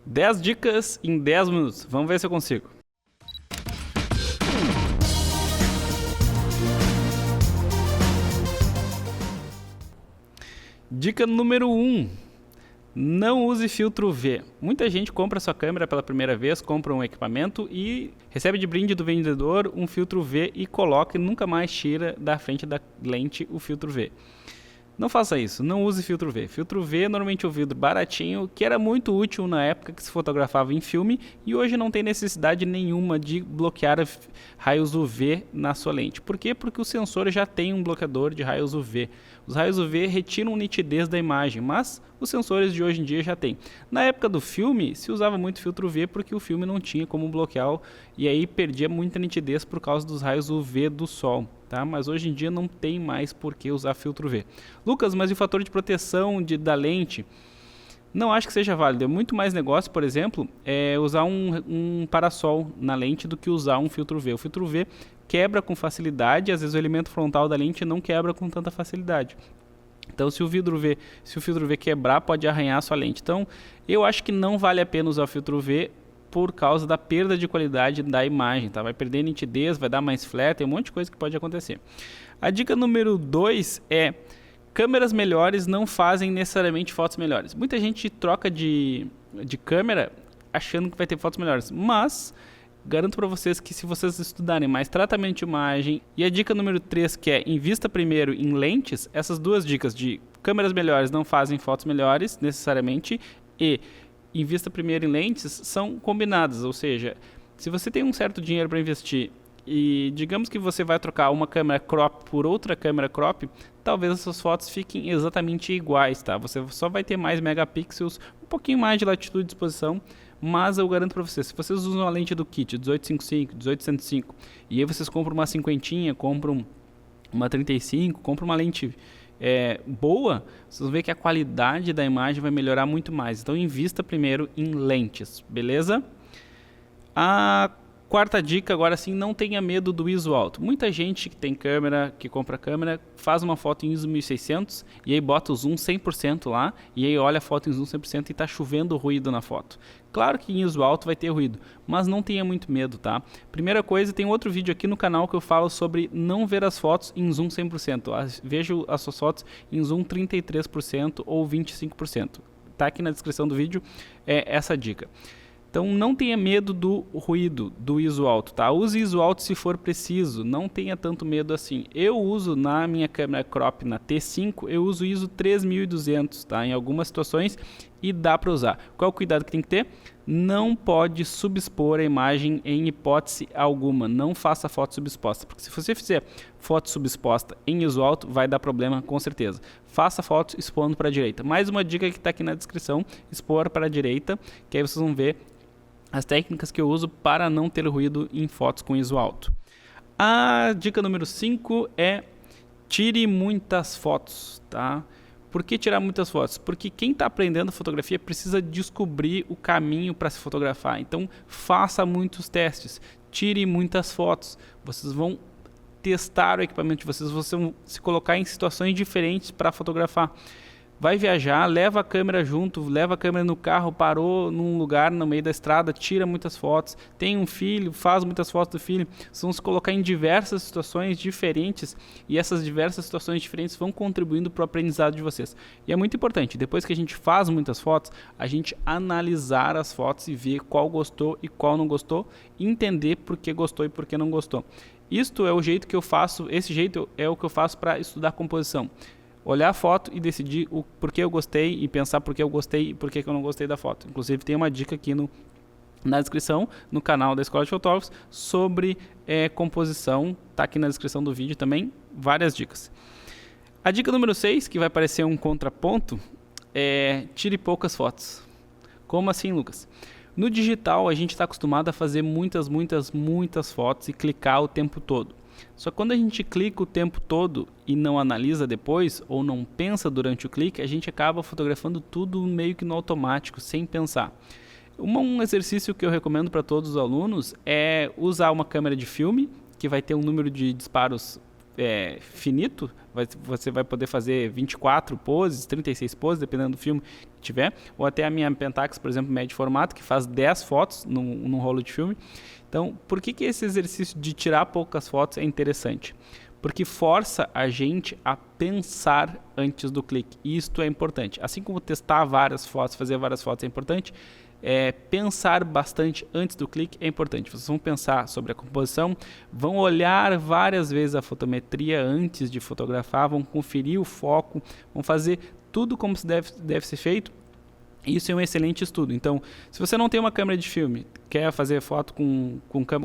10 dicas em 10 minutos. Vamos ver se eu consigo. Dica número 1. Não use filtro V. Muita gente compra sua câmera pela primeira vez, compra um equipamento e recebe de brinde do vendedor um filtro V e coloca e nunca mais tira da frente da lente o filtro V. Não faça isso, não use filtro V. Filtro V é normalmente um vidro baratinho, que era muito útil na época que se fotografava em filme e hoje não tem necessidade nenhuma de bloquear raios UV na sua lente. Por quê? Porque o sensor já tem um bloqueador de raios UV. Os raios UV retiram nitidez da imagem, mas os sensores de hoje em dia já têm. Na época do filme, se usava muito filtro V porque o filme não tinha como bloquear e aí perdia muita nitidez por causa dos raios UV do sol. Tá? Mas hoje em dia não tem mais por que usar filtro V. Lucas, mas e o fator de proteção da lente? Não acho que seja válido. É muito mais negócio, por exemplo, usar um parasol na lente do que usar um filtro V. O filtro V quebra com facilidade, às vezes o elemento frontal da lente não quebra com tanta facilidade. Então, se o filtro V quebrar, pode arranhar a sua lente. Então, eu acho que não vale a pena usar o filtro V por causa da perda de qualidade da imagem, tá? Vai perder nitidez, vai dar mais flare, tem um monte de coisa que pode acontecer. A dica número 2 é: câmeras melhores não fazem necessariamente fotos melhores. Muita gente troca de câmera achando que vai ter fotos melhores, mas garanto para vocês que se vocês estudarem mais tratamento de imagem, e a dica número 3, que é invista primeiro em lentes, essas duas dicas de câmeras melhores não fazem fotos melhores necessariamente e invista primeiro em lentes são combinadas, ou seja, se você tem um certo dinheiro para investir e digamos que você vai trocar uma câmera crop por outra câmera crop, talvez as suas fotos fiquem exatamente iguais, tá? Você só vai ter mais megapixels, um pouquinho mais de latitude de exposição, mas eu garanto para vocês, se vocês usam a lente do kit 1855, 1805 e aí vocês compram uma cinquentinha, compram uma 35, compram uma lente boa, vocês vão ver que a qualidade da imagem vai melhorar muito mais. Então invista primeiro em lentes, beleza? A quarta dica, agora sim, não tenha medo do ISO alto. Muita gente que tem câmera, que compra câmera, faz uma foto em ISO 1600 e aí bota o zoom 100% lá e aí olha a foto em zoom 100% e está chovendo ruído na foto. Claro que em ISO alto vai ter ruído, mas não tenha muito medo, tá? Primeira coisa, tem outro vídeo aqui no canal que eu falo sobre não ver as fotos em zoom 100%. Veja as suas fotos em zoom 33% ou 25%. Tá aqui na descrição do vídeo essa dica. Então não tenha medo do ruído do ISO alto, tá? Use ISO alto se for preciso, não tenha tanto medo assim. Eu uso na minha câmera crop na T5, eu uso ISO 3200, tá? Em algumas situações e dá para usar. Qual o cuidado que tem que ter? Não pode subexpor a imagem em hipótese alguma, não faça foto subexposta, porque se você fizer foto subexposta em ISO alto, vai dar problema com certeza. Faça foto expondo para a direita. Mais uma dica que está aqui na descrição, expor para a direita, que aí vocês vão ver as técnicas que eu uso para não ter ruído em fotos com ISO alto. A dica número 5 é tire muitas fotos, tá? Por que tirar muitas fotos? Porque quem está aprendendo fotografia precisa descobrir o caminho para se fotografar. Então, faça muitos testes, tire muitas fotos. Vocês vão testar o equipamento de vocês, vão se colocar em situações diferentes para fotografar. Vai viajar, leva a câmera junto, leva a câmera no carro, parou num lugar no meio da estrada, tira muitas fotos, tem um filho, faz muitas fotos do filho, vocês vão se colocar em diversas situações diferentes e essas diversas situações diferentes vão contribuindo para o aprendizado de vocês. E é muito importante, depois que a gente faz muitas fotos, a gente analisar as fotos e ver qual gostou e qual não gostou, e entender por que gostou e por que não gostou. Isto é o jeito que eu faço, esse jeito é o que eu faço para estudar composição. Olhar a foto e decidir o porquê eu gostei e pensar por que eu gostei e por que eu não gostei da foto. Inclusive tem uma dica aqui na descrição, no canal da Escola de Fotógrafos, sobre composição. Está aqui na descrição do vídeo também, várias dicas. A dica número 6, que vai parecer um contraponto, é tire poucas fotos. Como assim, Lucas? No digital a gente está acostumado a fazer muitas fotos e clicar o tempo todo. Só que quando a gente clica o tempo todo e não analisa depois, ou não pensa durante o clique, a gente acaba fotografando tudo meio que no automático, sem pensar. Um exercício que eu recomendo para todos os alunos é usar uma câmera de filme, que vai ter um número de disparos finito, você vai poder fazer 24 poses, 36 poses, dependendo do filme que tiver, ou até a minha Pentax, por exemplo, médio formato, que faz 10 fotos num rolo de filme. Então, por que esse exercício de tirar poucas fotos é interessante? Porque força a gente a pensar antes do clique. E isto é importante. Assim como testar várias fotos, fazer várias fotos é importante, pensar bastante antes do clique é importante. Vocês vão pensar sobre a composição, vão olhar várias vezes a fotometria antes de fotografar, vão conferir o foco, vão fazer tudo como se deve ser feito. Isso é um excelente estudo. Então, se você não tem uma câmera de filme, quer fazer foto com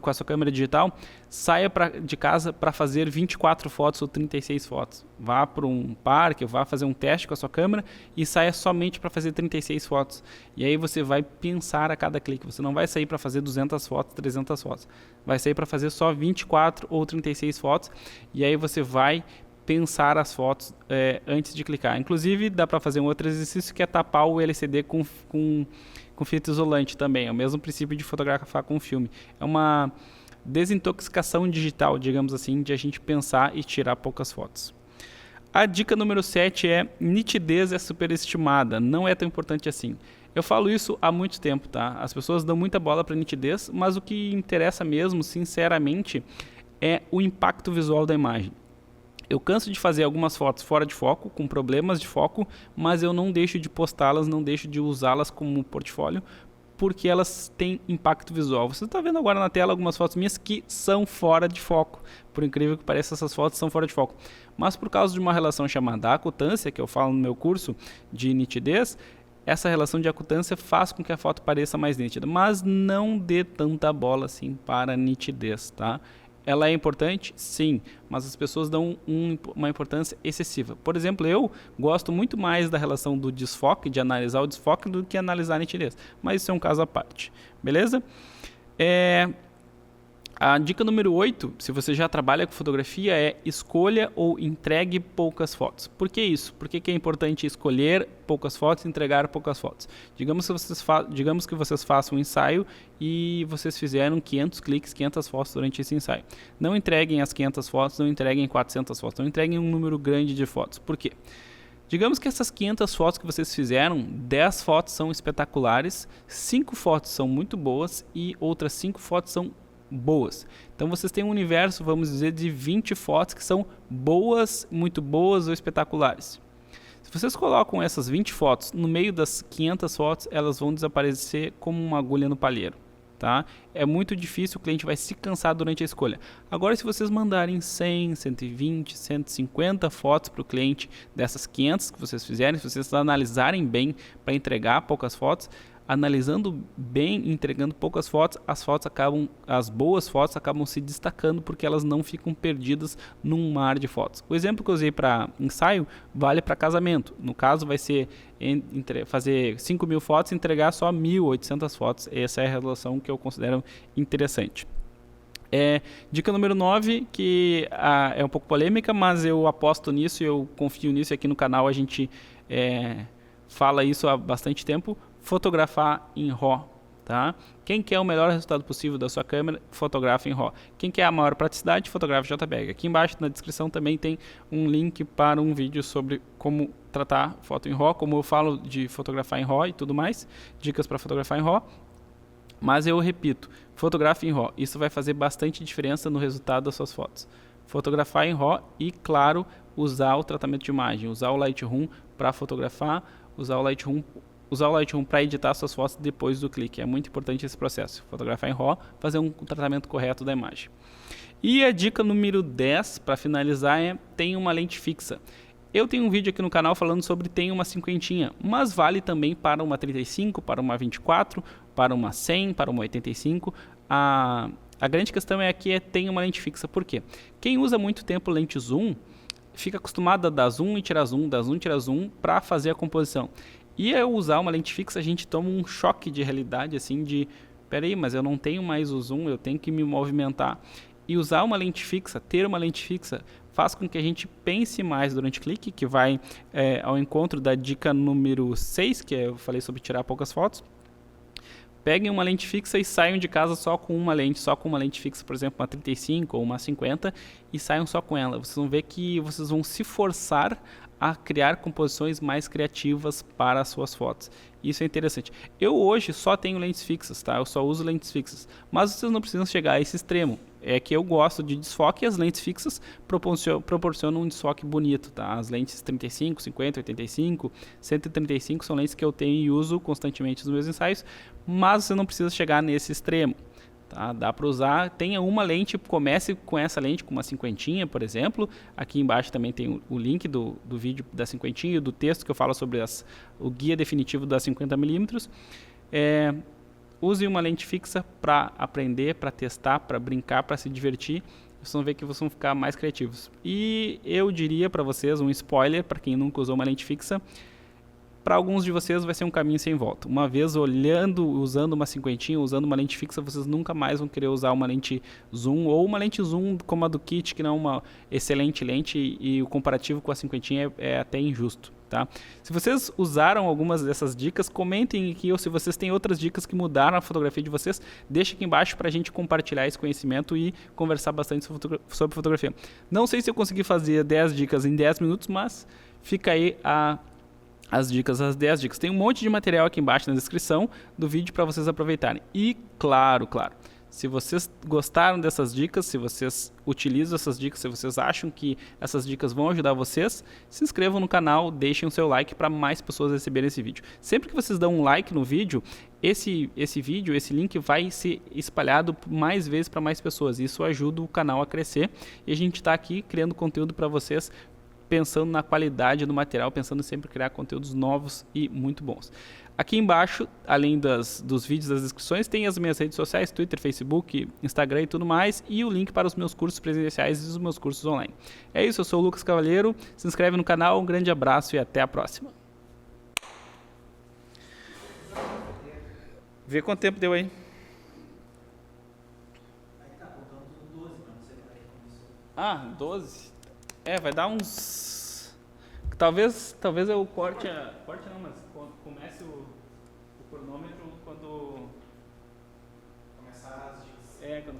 a sua câmera digital, saia de casa para fazer 24 fotos ou 36 fotos. Vá para um parque, vá fazer um teste com a sua câmera e saia somente para fazer 36 fotos. E aí você vai pensar a cada clique. Você não vai sair para fazer 200 fotos, 300 fotos. Vai sair para fazer só 24 ou 36 fotos. E aí você vai pensar as fotos antes de clicar. Inclusive, dá para fazer um outro exercício que é tapar o LCD com fita isolante também. É o mesmo princípio de fotografar com filme. É uma desintoxicação digital, digamos assim, de a gente pensar e tirar poucas fotos. A dica número 7 é: nitidez é superestimada, não é tão importante assim. Eu falo isso há muito tempo, tá? As pessoas dão muita bola para nitidez, mas o que interessa mesmo, sinceramente, é o impacto visual da imagem. Eu canso de fazer algumas fotos fora de foco, com problemas de foco, mas eu não deixo de postá-las, não deixo de usá-las como portfólio, porque elas têm impacto visual. Você está vendo agora na tela algumas fotos minhas que são fora de foco. Por incrível que pareça, essas fotos são fora de foco. Mas por causa de uma relação chamada acutância, que eu falo no meu curso de nitidez, essa relação de acutância faz com que a foto pareça mais nítida. Mas não dê tanta bola assim para a nitidez, tá? Ela é importante? Sim, mas as pessoas dão uma importância excessiva. Por exemplo, eu gosto muito mais da relação do desfoque, de analisar o desfoque, do que analisar a nitidez. Mas isso é um caso à parte, beleza? A dica número 8, se você já trabalha com fotografia, é: escolha ou entregue poucas fotos. Por que isso? Por que é importante escolher poucas fotos e entregar poucas fotos? Digamos que vocês façam um ensaio e vocês fizeram 500 cliques, 500 fotos durante esse ensaio. Não entreguem as 500 fotos, não entreguem 400 fotos, não entreguem um número grande de fotos. Por quê? Digamos que essas 500 fotos que vocês fizeram, 10 fotos são espetaculares, 5 fotos são muito boas e outras 5 fotos são boas. Então vocês têm um universo, vamos dizer, de 20 fotos que são boas, muito boas ou espetaculares. Se vocês colocam essas 20 fotos no meio das 500 fotos, elas vão desaparecer como uma agulha no palheiro, tá? É muito difícil, o cliente vai se cansar durante a escolha. Agora, se vocês mandarem 100, 120, 150 fotos para o cliente dessas 500 que vocês fizerem, se vocês analisarem bem para entregar poucas fotos, analisando bem, entregando poucas fotos, as boas fotos acabam se destacando porque elas não ficam perdidas num mar de fotos. O exemplo que eu usei para ensaio vale para casamento. No caso, vai ser fazer 5.000 fotos e entregar só 1.800 fotos. Essa é a relação que eu considero interessante. Dica número 9, que é um pouco polêmica, mas eu aposto nisso, eu confio nisso, e aqui no canal a gente fala isso há bastante tempo: fotografar em RAW, tá? Quem quer o melhor resultado possível da sua câmera, fotografa em RAW. Quem quer a maior praticidade, fotografa em JPEG. Aqui embaixo na descrição também tem um link para um vídeo sobre como tratar foto em RAW, como eu falo de fotografar em RAW e tudo mais, dicas para fotografar em RAW. Mas eu repito, fotografe em RAW. Isso vai fazer bastante diferença no resultado das suas fotos. Fotografar em RAW e, claro, usar o tratamento de imagem, usar o Lightroom para fotografar, usar o Lightroom para editar suas fotos depois do clique. É muito importante esse processo. Fotografar em RAW, fazer um tratamento correto da imagem. E a dica número 10, para finalizar, é: tenha uma lente fixa. Eu tenho um vídeo aqui no canal falando sobre tem uma cinquentinha, mas vale também para uma 35, para uma 24, para uma 100, para uma 85. A grande questão tem uma lente fixa. Por quê? Quem usa muito tempo lente zoom fica acostumado a dar zoom e tirar zoom, dar zoom e tirar zoom para fazer a composição. E ao usar uma lente fixa, a gente toma um choque de realidade, assim, de: peraí, mas eu não tenho mais o zoom, eu tenho que me movimentar. E usar uma lente fixa, ter uma lente fixa, faz com que a gente pense mais durante o clique, que vai ao encontro da dica número 6, que eu falei sobre tirar poucas fotos. peguem uma lente fixa e saiam de casa só com uma lente fixa, por exemplo, uma 35 ou uma 50, e saiam só com ela. Vocês vão ver que vocês vão se forçar a criar composições mais criativas para as suas fotos. Isso é interessante. Eu hoje só tenho lentes fixas, tá? Eu só uso lentes fixas, mas vocês não precisam chegar a esse extremo. É que eu gosto de desfoque e as lentes fixas proporcionam um desfoque bonito, tá? As lentes 35, 50, 85, 135 são lentes que eu tenho e uso constantemente nos meus ensaios, mas você não precisa chegar nesse extremo. Tá? Dá para usar, tenha uma lente, comece com essa lente, com uma cinquentinha, por exemplo. Aqui embaixo também tem o link do vídeo da cinquentinha e do texto que eu falo sobre o guia definitivo das 50mm. Use uma lente fixa para aprender, para testar, para brincar, para se divertir. Vocês vão ver que vocês vão ficar mais criativos. E eu diria para vocês, um spoiler, para quem nunca usou uma lente fixa, para alguns de vocês vai ser um caminho sem volta. Uma vez usando uma cinquentinha, usando uma lente fixa, vocês nunca mais vão querer usar uma lente zoom, ou uma lente zoom como a do kit, que não é uma excelente lente, e o comparativo com a cinquentinha é até injusto. Tá? Se vocês usaram algumas dessas dicas, comentem aqui, ou se vocês têm outras dicas que mudaram a fotografia de vocês, deixem aqui embaixo para a gente compartilhar esse conhecimento e conversar bastante sobre fotografia. Não sei se eu consegui fazer 10 dicas em 10 minutos, mas fica aí as 10 dicas. Tem um monte de material aqui embaixo na descrição do vídeo para vocês aproveitarem. E claro, se vocês gostaram dessas dicas, se vocês utilizam essas dicas, se vocês acham que essas dicas vão ajudar vocês, se inscrevam no canal, deixem o seu like para mais pessoas receberem esse vídeo. Sempre que vocês dão um like no vídeo, esse link vai ser espalhado mais vezes para mais pessoas. Isso ajuda o canal a crescer e a gente está aqui criando conteúdo para vocês, pensando na qualidade do material, pensando em sempre criar conteúdos novos e muito bons. Aqui embaixo, além dos vídeos, das descrições, tem as minhas redes sociais, Twitter, Facebook, Instagram e tudo mais, e o link para os meus cursos presenciais e os meus cursos online. É isso, eu sou o Lucas Cavalheiro, se inscreve no canal, um grande abraço e até a próxima. Vê quanto tempo deu aí. Ah, 12? Vai dar uns... Talvez eu corte não, mas comece o cronômetro quando... Começar as dicas. Quando